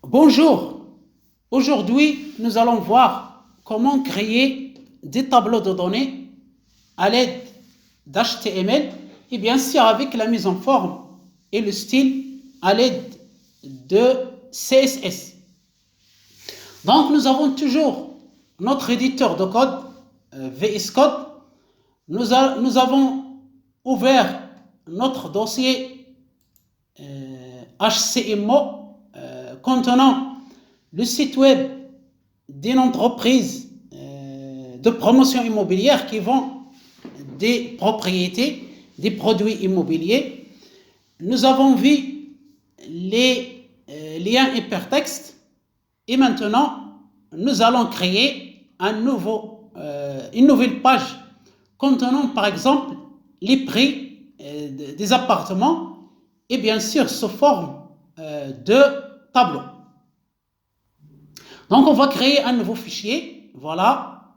Bonjour, aujourd'hui nous allons voir comment créer des tableaux de données à l'aide d'HTML et bien sûr avec la mise en forme et le style à l'aide de CSS. Donc nous avons toujours notre éditeur de code VS Code. Nous avons ouvert notre dossier HCMO contenant le site web d'une entreprise de promotion immobilière qui vend des propriétés, des produits immobiliers. Nous avons vu les liens hypertextes et maintenant nous allons créer une nouvelle page contenant par exemple les prix des appartements et bien sûr sous forme de tableau. Donc on va créer un nouveau fichier, voilà,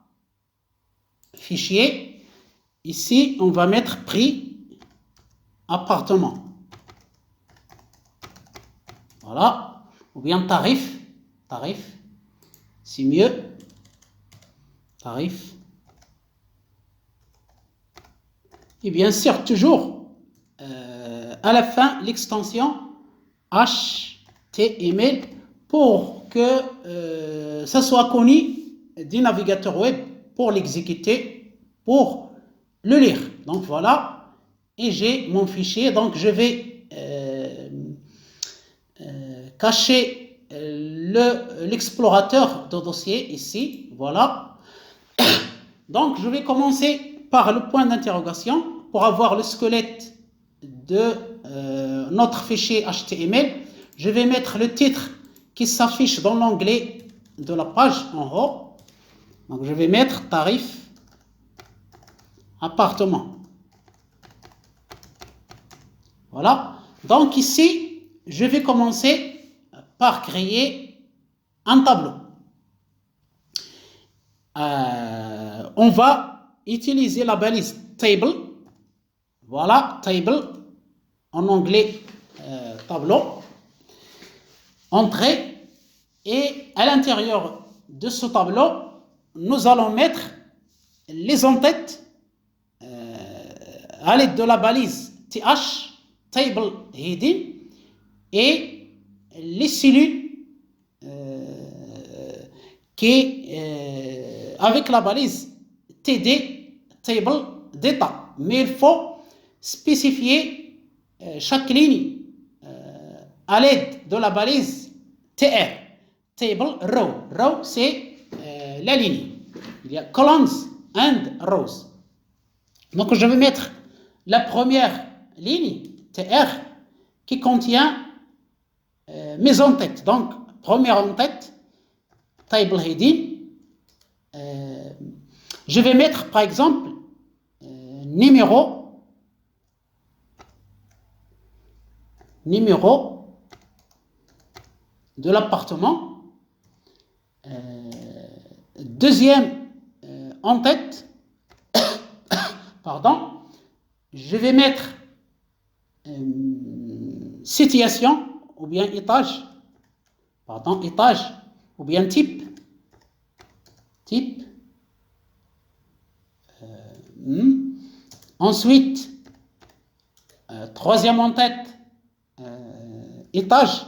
fichier, ici on va mettre prix appartement, voilà, ou bien tarif, c'est mieux, tarif, et bien sûr toujours à la fin l'extension HTML pour que ça soit connu du navigateur web pour l'exécuter, pour le lire. Donc voilà, et j'ai mon fichier, donc je vais cacher l'explorateur de dossier ici, voilà. Donc je vais commencer par le point d'interrogation pour avoir le squelette de notre fichier HTML. Je vais mettre le titre qui s'affiche dans l'onglet de la page en haut. Donc je vais mettre tarif appartement. Voilà. Donc ici, je vais commencer par créer un tableau. On va utiliser la balise table. Voilà, table en anglais tableau. Entrée, et à l'intérieur de ce tableau, nous allons mettre les en-têtes à l'aide de la balise th, table heading, et les cellules avec la balise td, table data. Mais il faut spécifier chaque ligne à l'aide de la balise tr, table row. Row, c'est la ligne. Il y a columns and rows. Donc je vais mettre la première ligne tr qui contient mes en-têtes. Donc première en-tête, table heading. Je vais mettre par exemple numéro de l'appartement. Deuxième en-tête, pardon, je vais mettre situation ou bien étage, ou bien type. Ensuite, troisième en-tête, étage.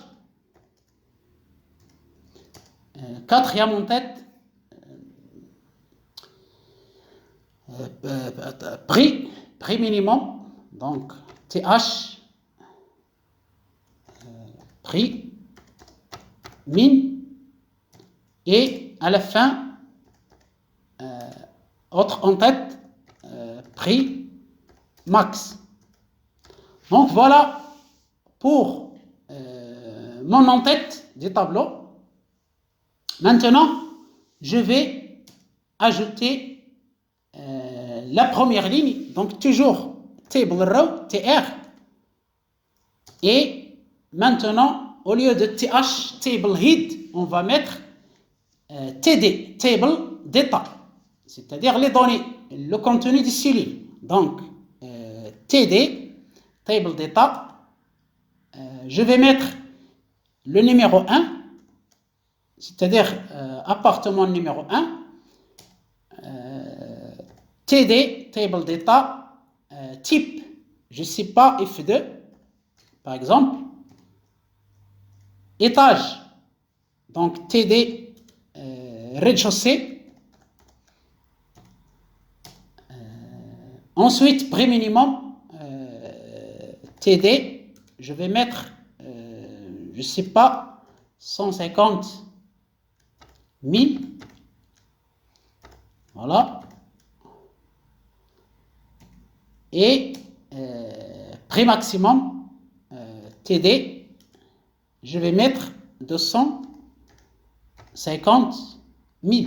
Quatrième en-tête, prix minimum, donc TH, prix min, et à la fin, autre en-tête, prix max. Donc voilà pour mon en-tête du tableau. Maintenant, je vais ajouter la première ligne, donc toujours table row, tr, et maintenant, au lieu de th, table head, on va mettre td, table data, c'est-à-dire les données, le contenu des cellules. Donc, td, table data, je vais mettre le numéro 1, c'est-à-dire appartement numéro 1, TD, table d'état, type, je ne sais pas, F2, par exemple, étage, donc TD, rez-de-chaussée, ensuite, prix minimum, TD, je vais mettre, je ne sais pas, 150 000, voilà, et prix maximum, TD, je vais mettre 250 000.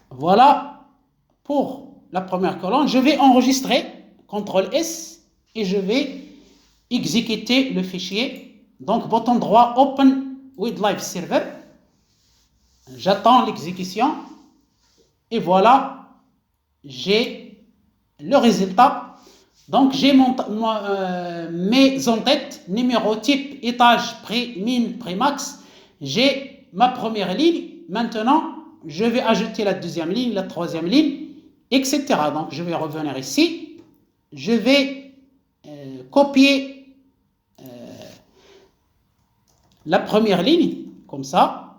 Voilà pour la première colonne. Je vais enregistrer, CTRL S, et je vais exécuter le fichier. Donc, bouton droit, Open with Live Server. J'attends l'exécution. Et voilà, j'ai le résultat. Donc, j'ai mes en-têtes, numéro, type, étage, prix, min, prix max. J'ai ma première ligne. Maintenant, je vais ajouter la deuxième ligne, la troisième ligne, etc. Donc, je vais revenir ici. Je vais copier la première ligne, comme ça.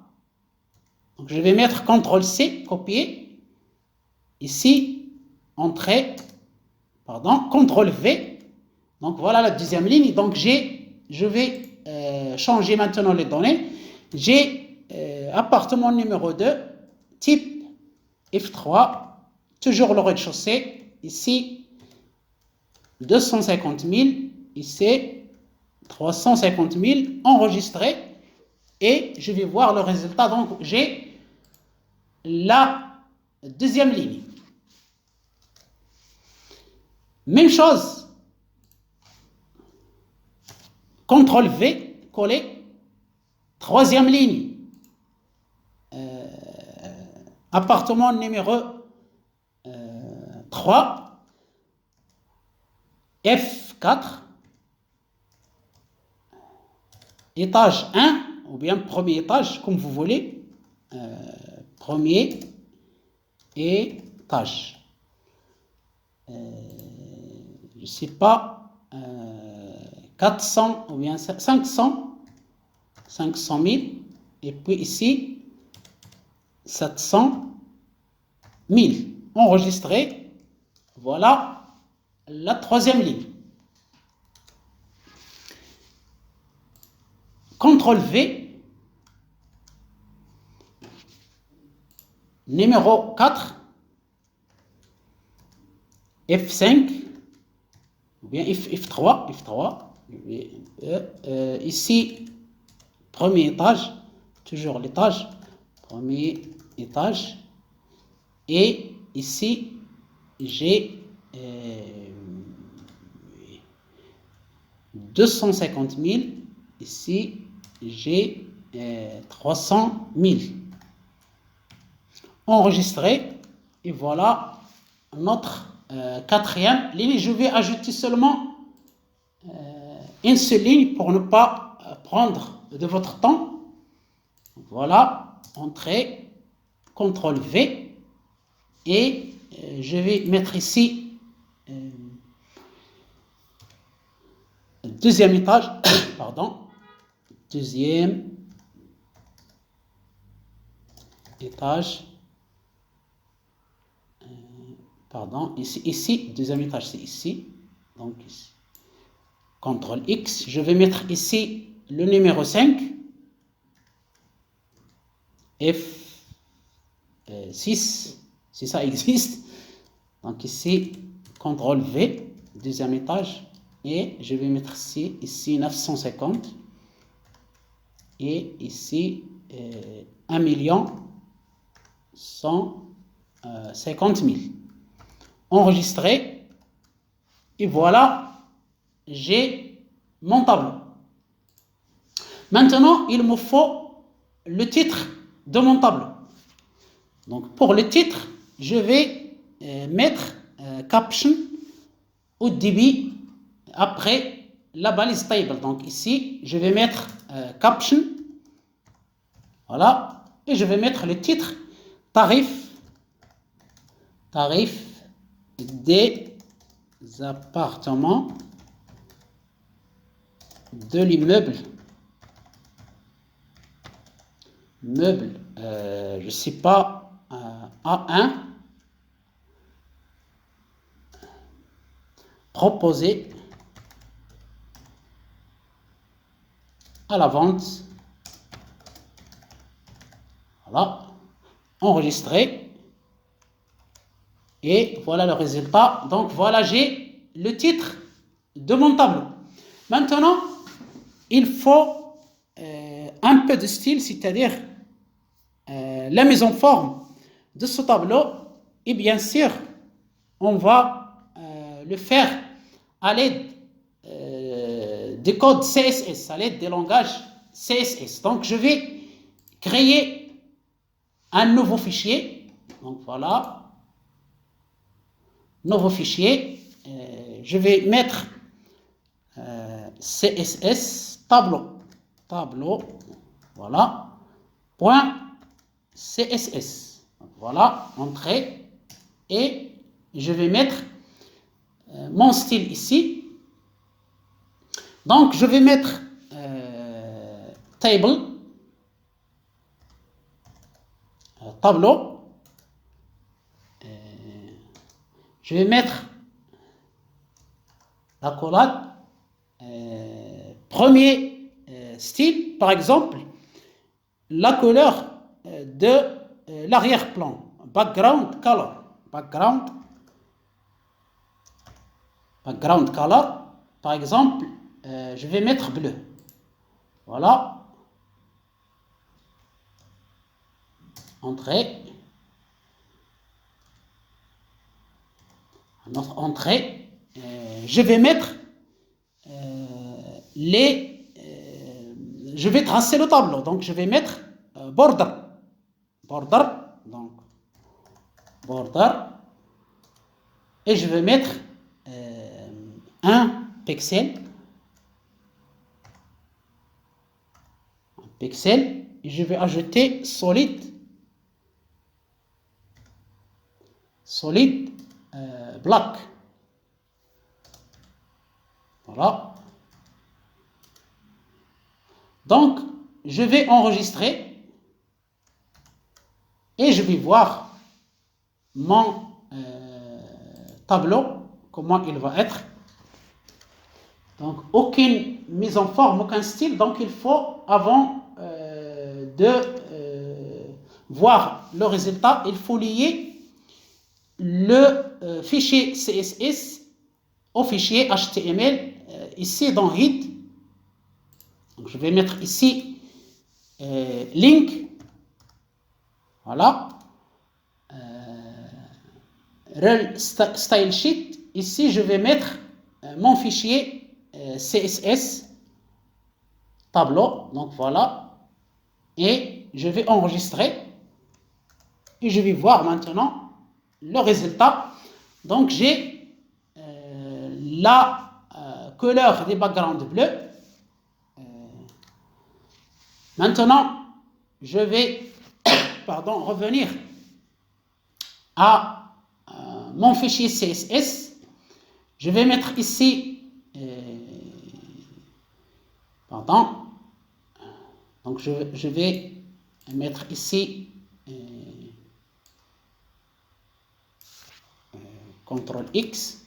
Donc, je vais mettre CTRL-C, copier. Ici, entrée, pardon, CTRL-V. Donc, voilà la deuxième ligne. Donc, je vais changer maintenant les données. J'ai appartement numéro 2, type F3, toujours le rez-de-chaussée. Ici, 250 000. Ici, 350 000 enregistrés. Et je vais voir le résultat. Donc, j'ai la deuxième ligne. Même chose. CTRL-V, coller. Troisième ligne. Appartement numéro 3. F4. Étage 1, ou bien premier étage, comme vous voulez. Premier étage. Je ne sais pas, 400 ou bien 500 000, et puis ici 700 000 enregistrés. Voilà la troisième ligne. CTRL-V, numéro 4, F5, ou bien F3, ici, premier étage, toujours l'étage, premier étage, et ici, j'ai 250 000, ici, j'ai 300 000 enregistrés, et voilà notre quatrième ligne. Je vais ajouter seulement une seule ligne pour ne pas prendre de votre temps. Voilà, entrée, CTRL-V, et je vais mettre ici deuxième étage, pardon, deuxième étage, pardon, ici, deuxième étage, c'est ici, donc ici, CTRL-X, je vais mettre ici le numéro 5, F6, si ça existe, donc ici, CTRL-V, deuxième étage, et je vais mettre ici 950, et ici 1 150 000 enregistrés, et voilà, j'ai mon tableau. Maintenant, il me faut le titre de mon tableau. Donc, pour le titre, je vais mettre caption au début après la balise table. Donc ici, je vais mettre caption. Voilà. Et je vais mettre le titre tarif des appartements de l'immeuble. Je sais pas, A1 proposé à la vente. Voilà, enregistré. Et voilà le résultat. Donc voilà, j'ai le titre de mon tableau. Maintenant, il faut un peu de style, c'est-à-dire la mise en forme de ce tableau. Et bien sûr, on va le faire à l'aide des codes CSS, à l'aide des langages CSS. Donc je vais créer un nouveau fichier. Donc voilà, nouveau fichier. Je vais mettre CSS tableau, voilà, point CSS. Voilà, entrée. Et je vais mettre mon style ici. Donc je vais mettre table, tableau. Je vais mettre l'accolade. Premier style, par exemple, la couleur de l'arrière-plan, background color, background color, par exemple, je vais mettre bleu. Voilà, entrée, notre entrée. Je vais mettre je vais tracer le tableau, donc je vais mettre border, donc border, et je vais mettre un pixel, et je vais ajouter solide black. Voilà. Donc, je vais enregistrer et je vais voir mon tableau, comment il va être. Donc, aucune mise en forme, aucun style. Donc, il faut, avant de voir le résultat, il faut lier le fichier CSS au fichier HTML ici dans Head. Donc, je vais mettre ici link, voilà, rel style sheet. Ici, je vais mettre mon fichier CSS tableau. Donc voilà, et je vais enregistrer et je vais voir maintenant le résultat. Donc j'ai la couleur des backgrounds bleus. Maintenant, je vais revenir à mon fichier CSS. Je vais mettre ici, donc je vais mettre ici CTRL X.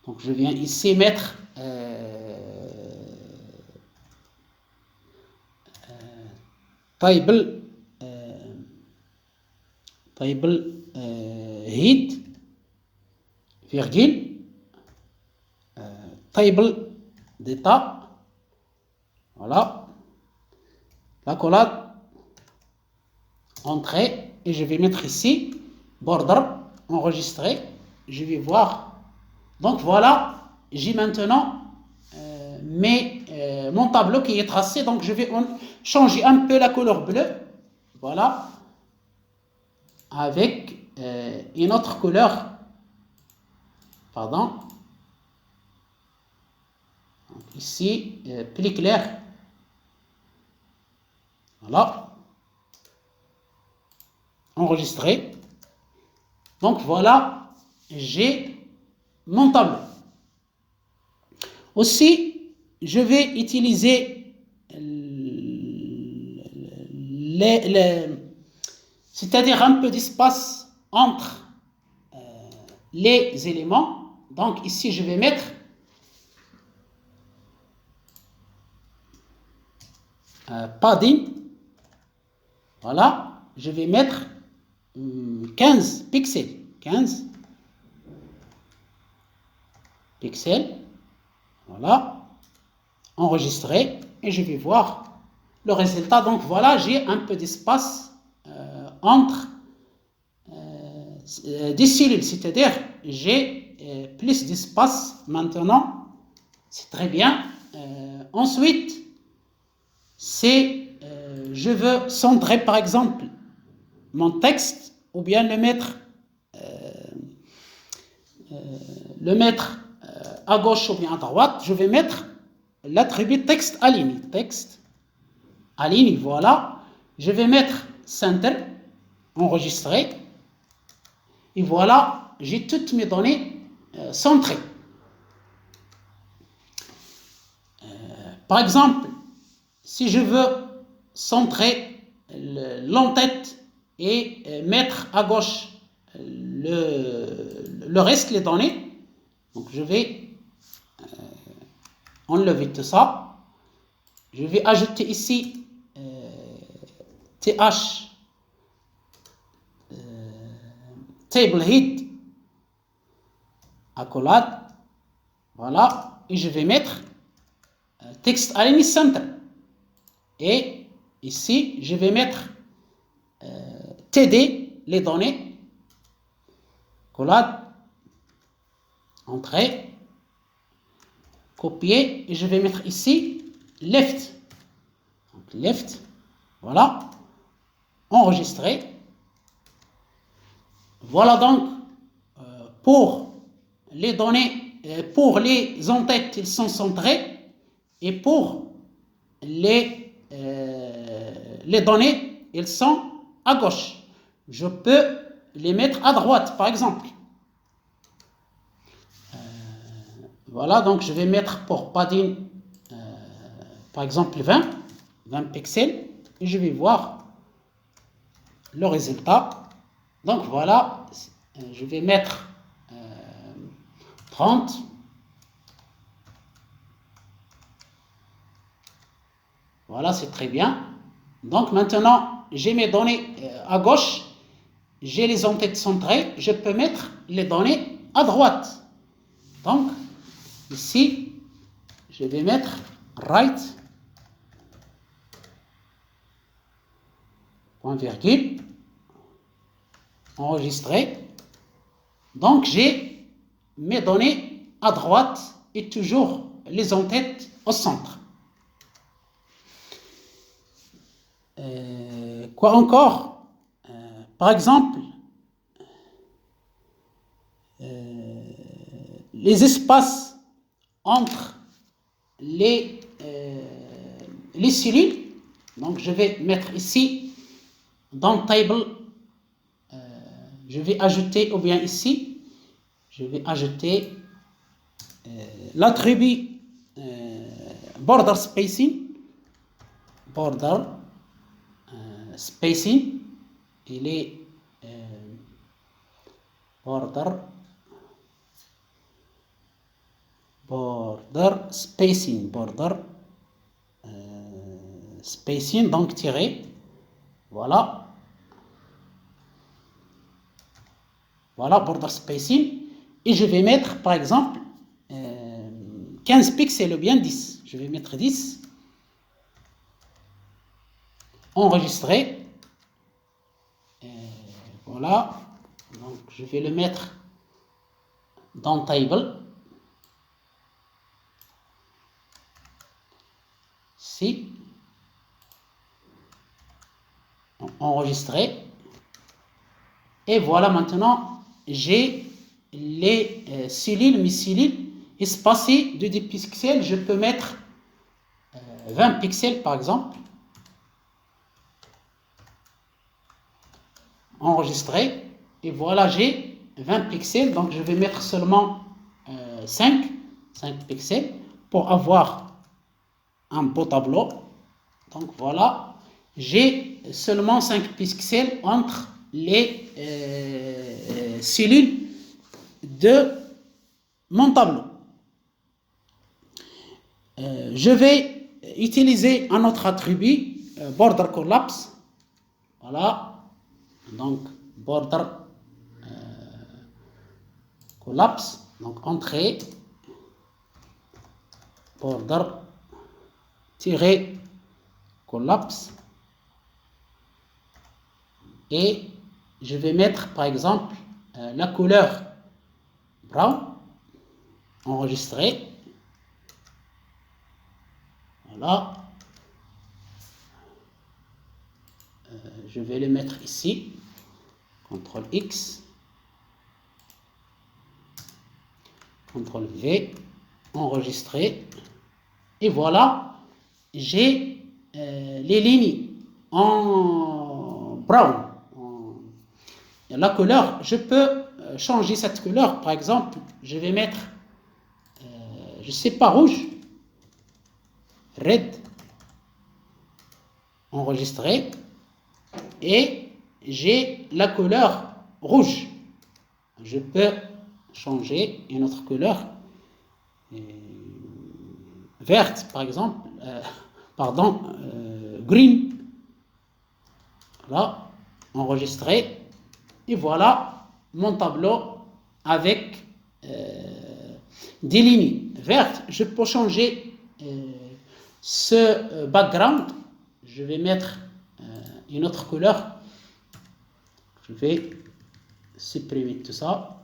Donc je viens ici mettre table head, virgule, table d'état, voilà, l'accolade, entrée, et je vais mettre ici border, enregistré. Je vais voir. Donc voilà, j'ai maintenant mon tableau qui est tracé. Donc je vais changer un peu la couleur bleue, voilà, avec une autre couleur, Donc, ici, plus clair. Voilà. Enregistré. Donc voilà, j'ai mon tableau. Aussi, je vais utiliser c'est-à-dire un peu d'espace entre les éléments. Donc ici, je vais mettre padding. Voilà, je vais mettre 15 pixels. 15 pixels. Voilà, enregistré. Et je vais voir le résultat. Donc voilà, j'ai un peu d'espace entre des cellules. C'est-à-dire, j'ai plus d'espace maintenant. C'est très bien. Ensuite, je veux centrer par exemple mon texte ou bien le mettre à gauche ou bien à droite. Je vais mettre l'attribut texte aligné. Texte aligné, voilà. Je vais mettre center, enregistré. Et voilà, j'ai toutes mes données centrées. Par exemple, si je veux centrer l'entête et mettre à gauche le reste des données, donc je vais enlever tout ça. Je vais ajouter ici th table head accolade, voilà, et je vais mettre texte aligné center. Et ici, je vais mettre TD, les données, collade, entrée, copier, et je vais mettre ici left. Donc, left, voilà, enregistré. Voilà donc pour les données, pour les entêtes, ils sont centrés, et pour les données, ils sont à gauche. Je peux les mettre à droite, par exemple. Voilà, donc je vais mettre pour padding, par exemple 20 pixels, et je vais voir le résultat. Donc voilà, je vais mettre 30. Voilà, c'est très bien. Donc maintenant, j'ai mes données à gauche, j'ai les entêtes centrées, je peux mettre les données à droite. Donc, ici, je vais mettre right, point virgule, enregistré. Donc, j'ai mes données à droite et toujours les entêtes au centre. Quoi encore? Par exemple, les espaces entre les cellules. Donc, je vais mettre ici, dans table, je vais ajouter, ou bien ici, je vais ajouter l'attribut border spacing. Border spacing, il est border spacing, spacing, donc tiré, voilà, border spacing, et je vais mettre par exemple 15 pixels ou bien 10, je vais mettre 10, enregistré, voilà, donc je vais le mettre dans table, ici, enregistré, et voilà, maintenant j'ai les cellules, mes cellules espacé de 10 pixels. Je peux mettre 20 pixels par exemple. Enregistrer. Et voilà, j'ai 20 pixels. Donc je vais mettre seulement 5 pixels pour avoir un beau tableau. Donc voilà, j'ai seulement 5 pixels entre les cellules de mon tableau. Je vais utiliser un autre attribut, border collapse. Voilà, donc border collapse, donc entrée, border collapse, et je vais mettre par exemple la couleur brown, enregistrer. Voilà, je vais le mettre ici, CTRL X, CTRL V, enregistrer, et voilà, j'ai les lignes en brown. La couleur, je peux changer cette couleur. Par exemple, je vais mettre, je sais pas, rouge, red, enregistrer, et j'ai la couleur rouge. Je peux changer une autre couleur, verte par exemple, green. Voilà, enregistrer, et voilà mon tableau avec des lignes vertes. Je peux changer ce background. Je vais mettre une autre couleur. Je vais supprimer tout ça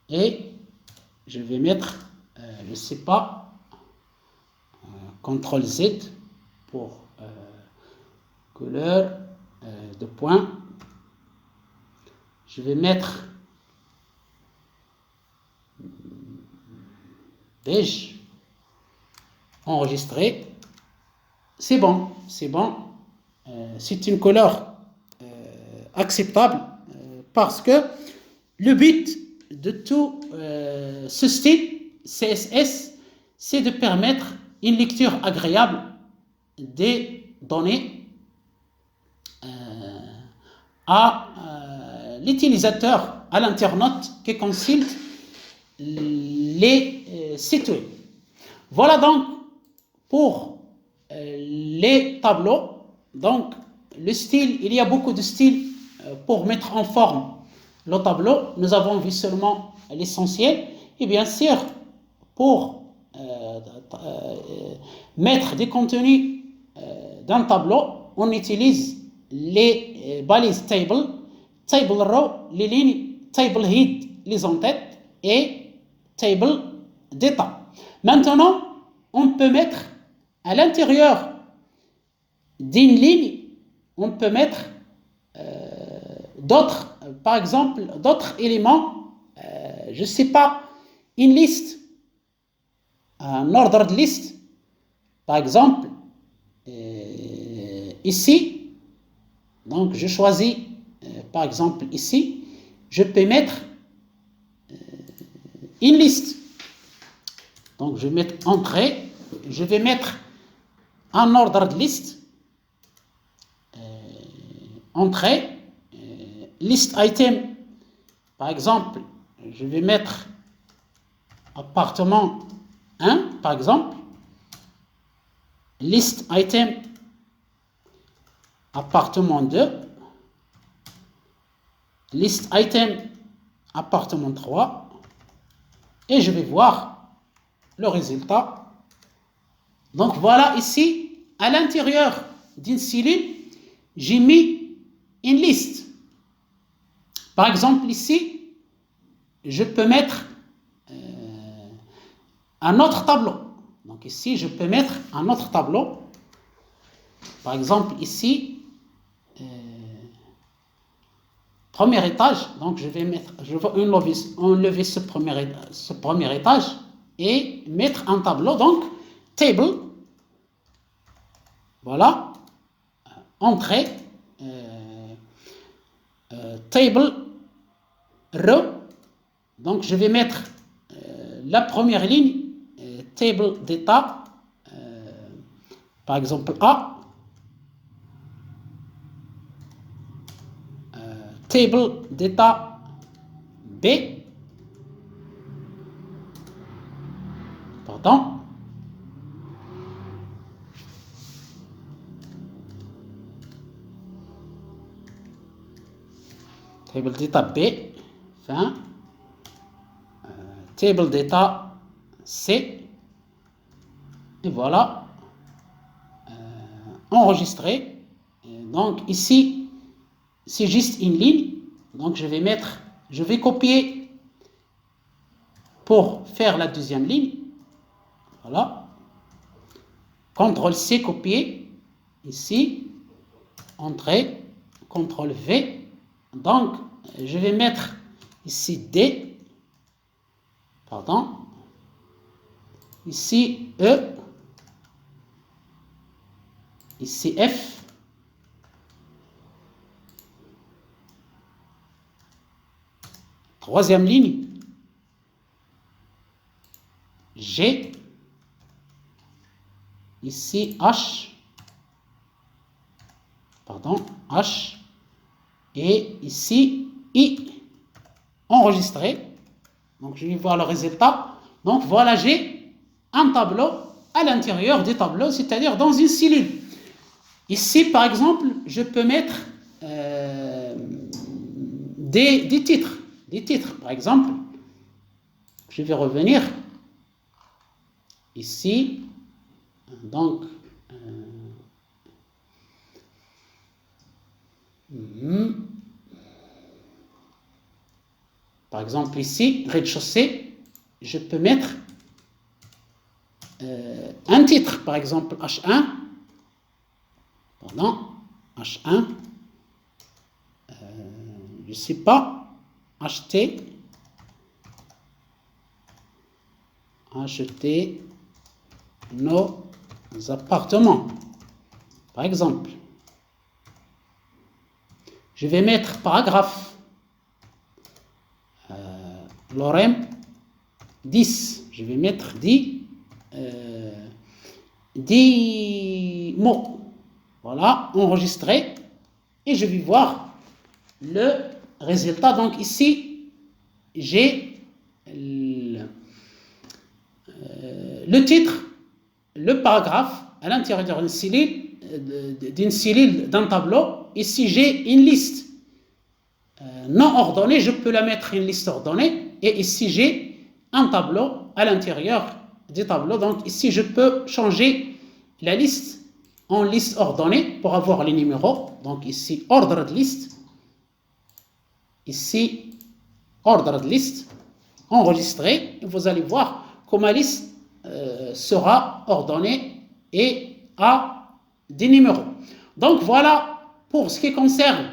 et je vais mettre, je ne sais pas, CTRL Z pour couleur de point. Je vais mettre beige, enregistrer. C'est bon, c'est bon. C'est une couleur acceptable parce que le but de tout ce style CSS, c'est de permettre une lecture agréable des données à l'utilisateur, à l'internaute qui consulte les sites web. Voilà donc pour les tableaux. Donc le style, il y a beaucoup de styles pour mettre en forme le tableau. Nous avons vu seulement l'essentiel. Et bien sûr, pour mettre des contenus dans le tableau, on utilise les balises table row, les lignes, table head, les en-têtes, et table data. Maintenant, on peut mettre à l'intérieur d'une ligne, on peut mettre d'autres, par exemple, d'autres éléments, je ne sais pas, une liste, un ordre de liste, par exemple, ici, donc je choisis, par exemple ici, je peux mettre une liste. Donc je vais mettre entrée, je vais mettre un ordre de liste, entrée, list item, par exemple, je vais mettre appartement 1, par exemple, list item, appartement 2, list item, appartement 3, et je vais voir le résultat. Donc voilà, ici, à l'intérieur d'une cellule, j'ai mis une liste. Par exemple, ici, je peux mettre un autre tableau. Donc ici, je peux mettre un autre tableau. Par exemple, ici, premier étage, donc je vais enlever ce premier étage et mettre un tableau, donc table, voilà, entrée, table, row, donc je vais mettre la première ligne, table d'état, par exemple A, table d'état B, pardon, table d'état B, fin, table d'état C, et voilà, enregistré. Donc ici, c'est juste une ligne, donc je vais copier pour faire la deuxième ligne, voilà, CTRL-C, copier, ici, entrée, CTRL-V, donc je vais mettre ici D, pardon, ici E, ici F, troisième ligne, G, ici H, pardon, H, et ici I, enregistré. Donc je vais voir le résultat. Donc voilà, j'ai un tableau à l'intérieur du tableau, c'est-à-dire dans une cellule. Ici, par exemple, je peux mettre des titres. Des titres, par exemple. Je vais revenir ici. Donc, par exemple, ici, rez-de-chaussée, je peux mettre un titre, par exemple, H1. Pardon, H1. Je ne sais pas, acheter nos appartements, par exemple. Je vais mettre paragraphe, lorem 10. Je vais mettre 10 mots. Voilà, enregistré. Et je vais voir le résultat. Donc ici, j'ai le titre, le paragraphe à l'intérieur d'une cellule, d'un tableau. Ici, j'ai une liste non ordonnée. Je peux la mettre une liste ordonnée. Et ici, j'ai un tableau à l'intérieur du tableau. Donc ici, je peux changer la liste en liste ordonnée pour avoir les numéros. Donc ici, ordered list. Ici, ordered list, enregistré. Vous allez voir que ma liste sera ordonnée et a des numéros. Donc voilà pour ce qui concerne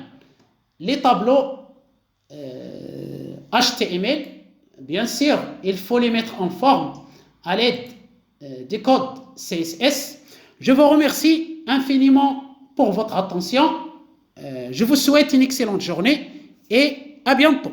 les tableaux HTML. Bien sûr, il faut les mettre en forme à l'aide des codes CSS. Je vous remercie infiniment pour votre attention. Je vous souhaite une excellente journée et à bientôt.